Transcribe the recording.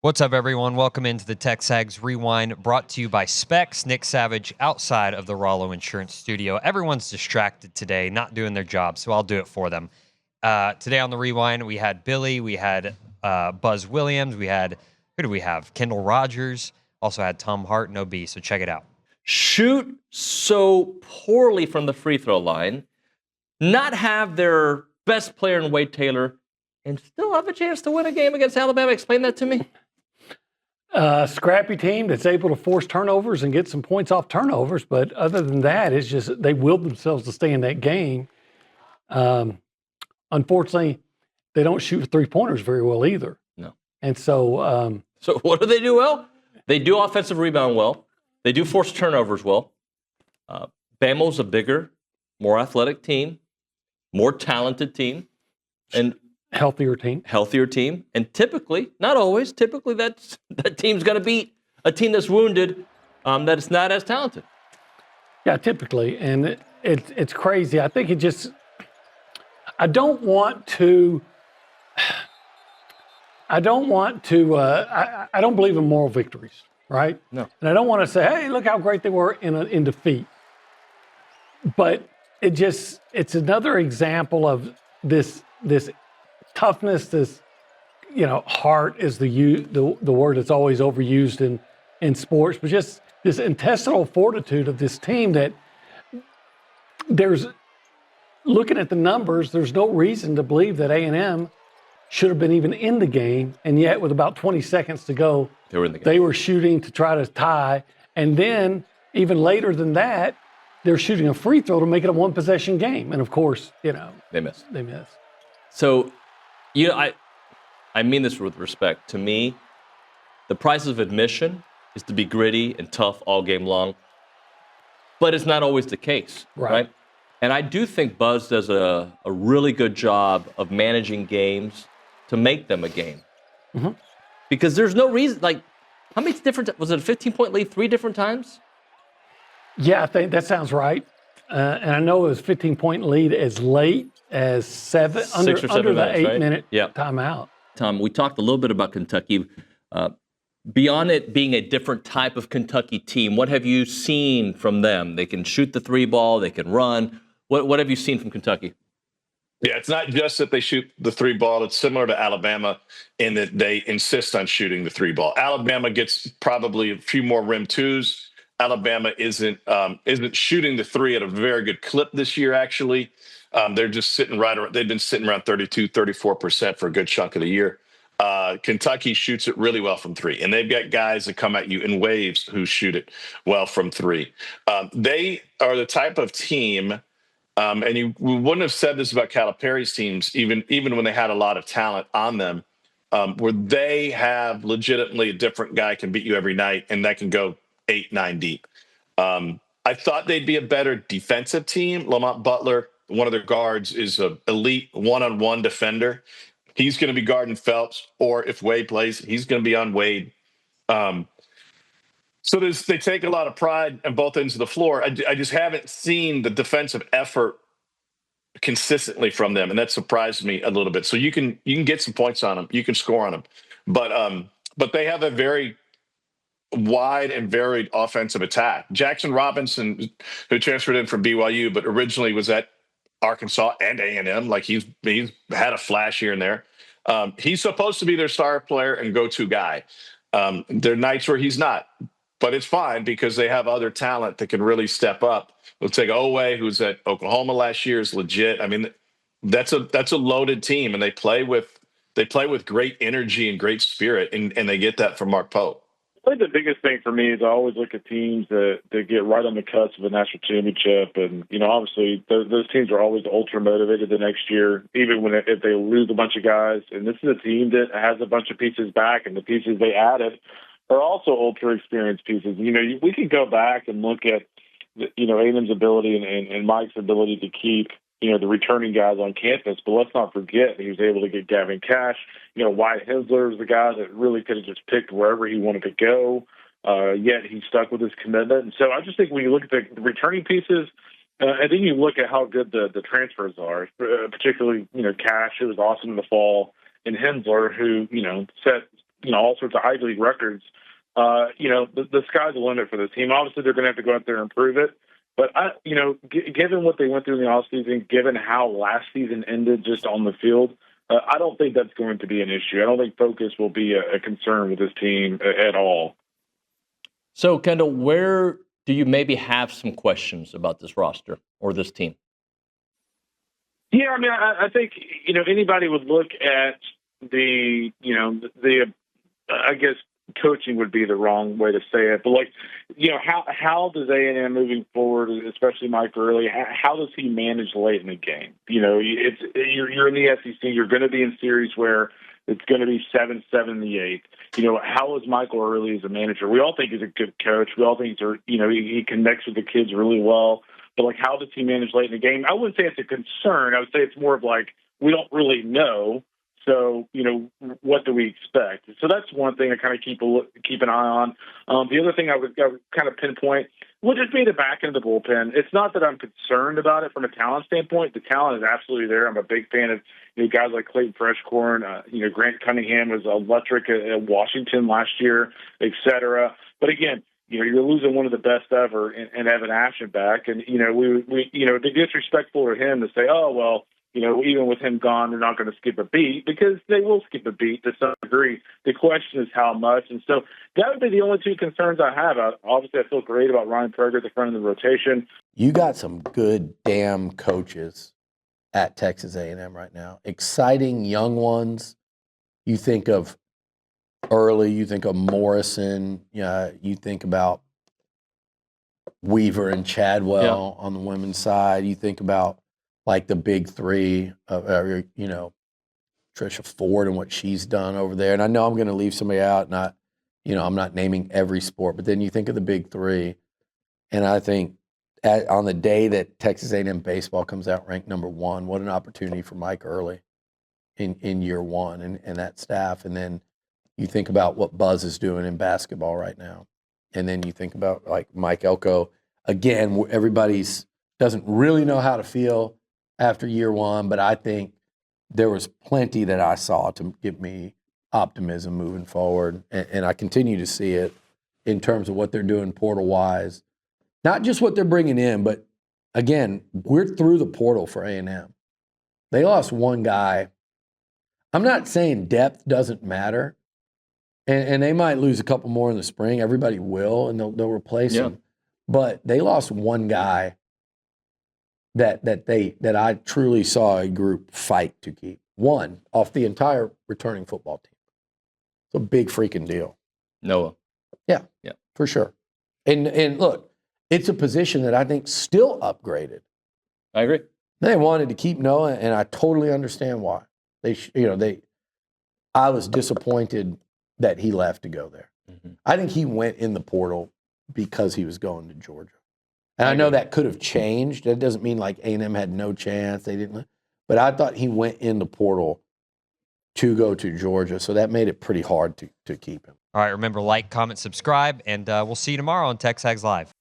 What's up, everyone? Welcome into the TexAgs Rewind, brought to you by Specs. Nick Savage outside of the Rollo Insurance Studio. Everyone's distracted today, not doing their job, so I'll do it for them. Today on the Rewind, we had Billy, we had Buzz Williams, we had, who do we have? Kendall Rogers, also had Tom Hart and OB, so check it out. Shoot so poorly from the free throw line, not have their best player in Wade Taylor, and still have a chance to win a game against Alabama. Explain that to me. Scrappy team that's able to force turnovers and get some points off turnovers. But other than that, it's just they willed themselves to stay in that game. Unfortunately, they don't shoot three-pointers very well either. No. And so... So what do they do well? They do offensive rebound well. They do force turnovers well. Bama's a bigger, more athletic team, more talented team, and healthier team. And typically, not always, typically that team's going to beat a team that's wounded, that is not as talented. Yeah, typically. And it's crazy. I think I don't don't believe in moral victories, right? No. And I don't want to say, hey, look how great they were in defeat. But it's another example of this toughness, this, heart is the word that's always overused in sports, but just this intestinal fortitude of this team that looking at the numbers, there's no reason to believe that A&M should have been even in the game, and yet with about 20 seconds to go, they were in the game. They were shooting to try to tie, and then even later than that, they're shooting a free throw to make it a one-possession game, and of course, they missed. So, I mean this with respect. To me, the price of admission is to be gritty and tough all game long, but it's not always the case, right? And I do think Buzz does a really good job of managing games to make them a game. Mm-hmm. Because there's no reason, how many different, was it a 15-point lead 3 different times? Yeah, I think that sounds right. And I know it was 15-point lead as late as 7, under the 8-minute timeout. Tom, we talked a little bit about Kentucky. Beyond it being a different type of Kentucky team, what have you seen from them? They can shoot the 3 ball, they can run. What have you seen from Kentucky? Yeah, it's not just that they shoot the 3 ball. It's similar to Alabama in that they insist on shooting the 3 ball. Alabama gets probably a few more rim twos. Alabama isn't shooting the 3 at a very good clip this year, actually. They're just sitting they've been sitting around 32, 34% for a good chunk of the year. Kentucky shoots it really well from 3, and they've got guys that come at you in waves who shoot it well from 3. They are the type of team, and we wouldn't have said this about Calipari's teams, even when they had a lot of talent on them, where they have legitimately a different guy can beat you every night, and that can go 8, 9 deep. I thought they'd be a better defensive team. Lamont Butler, one of their guards, is an elite one-on-one defender. He's going to be guarding Phelps, or if Wade plays, he's going to be on Wade. So they take a lot of pride on both ends of the floor. I just haven't seen the defensive effort consistently from them, and that surprised me a little bit. So you can get some points on them, you can score on them, but they have a very wide and varied offensive attack. Jackson Robinson, who transferred in from BYU, but originally was at Arkansas and A&M, he's had a flash here and there. He's supposed to be their star player and go-to guy. There are nights where he's not, but it's fine because they have other talent that can really step up. We'll take Oweh, who's at Oklahoma last year, is legit. I mean, that's a loaded team, and they play with great energy and great spirit, and they get that from Mark Pope. I think the biggest thing for me is I always look at teams that get right on the cusp of a national championship. And, obviously those teams are always ultra motivated the next year, even if they lose a bunch of guys. And this is a team that has a bunch of pieces back, and the pieces they added are also ultra experienced pieces. We could go back and look at, A&M's ability and Mike's ability to keep, the returning guys on campus, but let's not forget he was able to get Gavin Cash. Wyatt Hensler is the guy that really could have just picked wherever he wanted to go, yet he stuck with his commitment. And so I just think when you look at the returning pieces, and then you look at how good the transfers are, particularly, Cash, who was awesome in the fall, and Hensler, who, set all sorts of Ivy League records. The sky's the limit for this team. Obviously, they're going to have to go out there and improve it. But, given what they went through in the offseason, given how last season ended just on the field, I don't think that's going to be an issue. I don't think focus will be a concern with this team at all. So, Kendall, where do you maybe have some questions about this roster or this team? Yeah, I mean, I think, anybody would look at I guess coaching would be the wrong way to say it, but how does A&M moving forward, especially Mike Early, how does he manage late in the game? You're in the SEC, you're going to be in series where it's going to be 7-7 in the eighth. How is Michael Early as a manager? We all think he's a good coach. We all think he connects with the kids really well. But how does he manage late in the game? I wouldn't say it's a concern. I would say it's more of we don't really know. So, what do we expect? So that's one thing I kind of keep an eye on. The other thing I would kind of pinpoint would just be the back end of the bullpen. It's not that I'm concerned about it from a talent standpoint. The talent is absolutely there. I'm a big fan of guys like Clayton Freshcorn. Grant Cunningham was electric at Washington last year, et cetera. But again, you're losing one of the best ever in Evan Ashenbach, and it'd be disrespectful to him to say, oh well. Even with him gone, they're not going to skip a beat, because they will skip a beat to some degree. The question is how much. And so that would be the only two concerns I have. Obviously, I feel great about Ryan Prager at the front of the rotation. You got some good damn coaches at Texas A&M right now. Exciting young ones. You think of Early, you think of Morrison, you think about Weaver and Chadwell on the women's side. You think about the big three, Tricia Ford and what she's done over there. And I know I'm going to leave somebody out, and I'm not naming every sport, but then you think of the big three, and I think on the day that Texas A&M baseball comes out ranked number 1, what an opportunity for Mike Early in year one and that staff. And then you think about what Buzz is doing in basketball right now. And then you think about Mike Elko. Again, everybody's doesn't really know how to feel after year one, but I think there was plenty that I saw to give me optimism moving forward. And I continue to see it in terms of what they're doing portal-wise. Not just what they're bringing in, but, again, we're through the portal for A&M. They lost one guy. I'm not saying depth doesn't matter, and they might lose a couple more in the spring. Everybody will, and they'll replace him. But they lost one guy that I truly saw a group fight to keep. One off the entire returning football team. It's a big freaking deal. Noah. Yeah, for sure. And look, it's a position that I think still upgraded. I agree. They wanted to keep Noah, and I totally understand why. I was disappointed that he left to go there. Mm-hmm. I think he went in the portal because he was going to Georgia. And I know that could have changed. That doesn't mean A&M had no chance. They didn't. But I thought he went in the portal to go to Georgia, so that made it pretty hard to keep him. All right, remember, like, comment, subscribe, and we'll see you tomorrow on TexAgs Live.